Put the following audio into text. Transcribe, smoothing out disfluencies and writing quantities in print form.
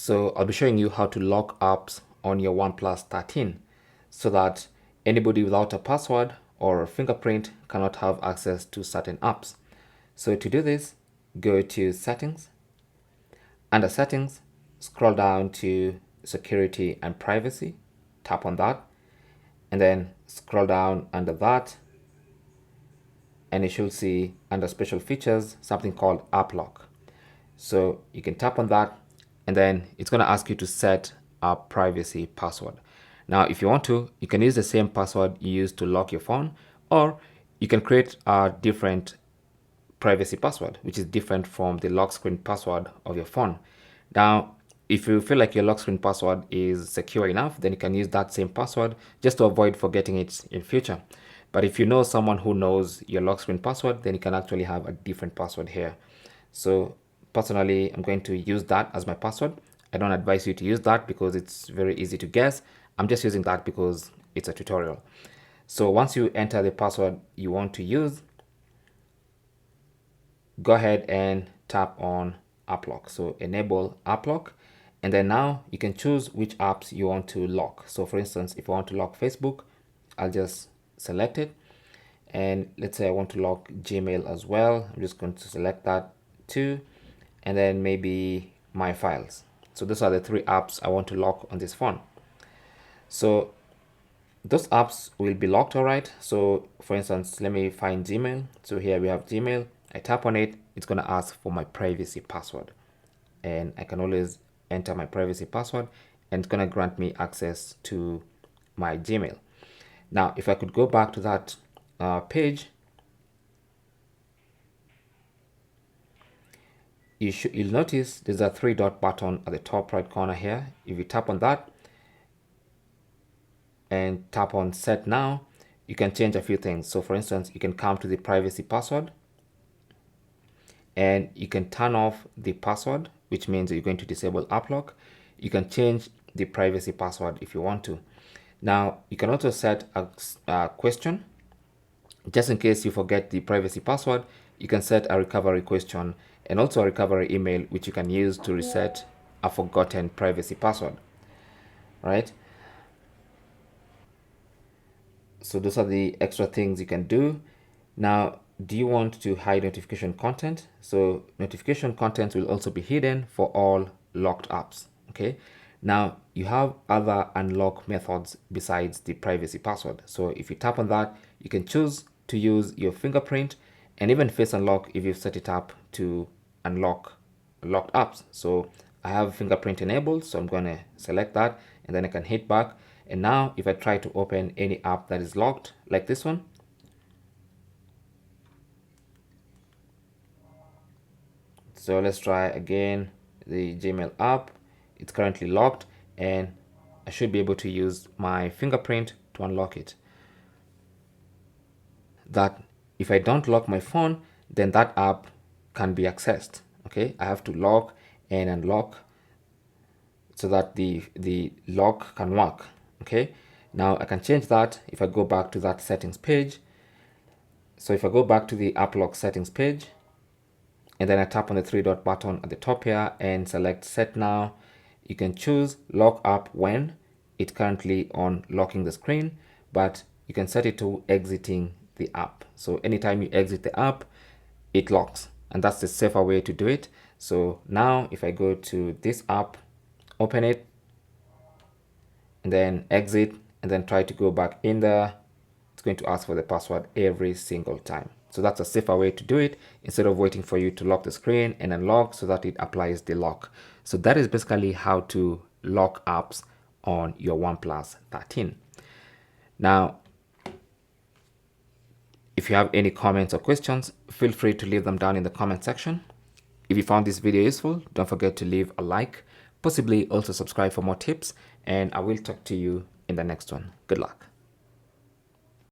So I'll be showing you how to lock apps on your OnePlus 13 so that anybody without a password or a fingerprint cannot have access to certain apps. So to do this, go to Settings. Under Settings, scroll down to Security and Privacy, tap on that, and then scroll down under that, and you should see under Special Features something called App Lock. So you can tap on that, and then it's going to ask you to set a privacy password. Now, if you want to, you can use the same password you use to lock your phone, or you can create a different privacy password, which is different from the lock screen password of your phone. Now, if you feel like your lock screen password is secure enough, then you can use that same password just to avoid forgetting it in future. But if you know someone who knows your lock screen password, then you can actually have a different password here. So personally, I'm going to use that as my password. I don't advise you to use that because it's very easy to guess. I'm just using that because it's a tutorial. So once you enter the password you want to use, go ahead and tap on App Lock. So enable App Lock, and then now you can choose which apps you want to lock. So for instance, if I want to lock Facebook, I'll just select it. And let's say I want to lock Gmail as well. I'm just going to select that too. And then maybe my files. So those are the three apps I want to lock on this phone. So those apps will be locked, all right? So for instance, let me find Gmail. So here we have Gmail. I tap on it, it's going to ask for my privacy password. And I can always enter my privacy password, and it's going to grant me access to my Gmail. Now, if I could go back to that page, you'll notice there's a 3-dot button at the top right corner here. If you tap on that and tap on Set Now, you can change a few things. So for instance, you can come to the privacy password, and you can turn off the password, which means you're going to disable App Lock. You can change the privacy password if you want to. Now, you can also set a question. Just in case you forget the privacy password, you can set a recovery question and also a recovery email, which you can use to reset a forgotten privacy password, right? So those are the extra things you can do. Now, do you want to hide notification content? So notification content will also be hidden for all locked apps, okay? Now, you have other unlock methods besides the privacy password. So if you tap on that, you can choose to use your fingerprint and even face unlock if you've set it up to unlock locked apps. So I have fingerprint enabled, so I'm going to select that, and then I can hit back. And now if I try to open any app that is locked, like this one, so let's try again the Gmail app. It's currently locked, and I should be able to use my fingerprint to unlock it. That if I don't lock my phone, then that app can be accessed. Okay, I have to lock and unlock so that the lock can work. Okay, now I can change that if I go back to that settings page. So if I go back to the App Lock settings page, and then I tap on the 3-dot button at the top here and select Set Now, you can choose Lock App When. It's currently on locking the screen, but you can set it to exiting the app. So anytime you exit the app, it locks, and that's the safer way to do it. So now if I go to this app, open it, and then exit, and then try to go back in there, it's going to ask for the password every single time. So that's a safer way to do it instead of waiting for you to lock the screen and unlock so that it applies the lock. So that is basically how to lock apps on your OnePlus 13. Now, if you have any comments or questions, feel free to leave them down in the comment section. If you found this video useful, don't forget to leave a like, possibly also subscribe for more tips, and I will talk to you in the next one. Good luck.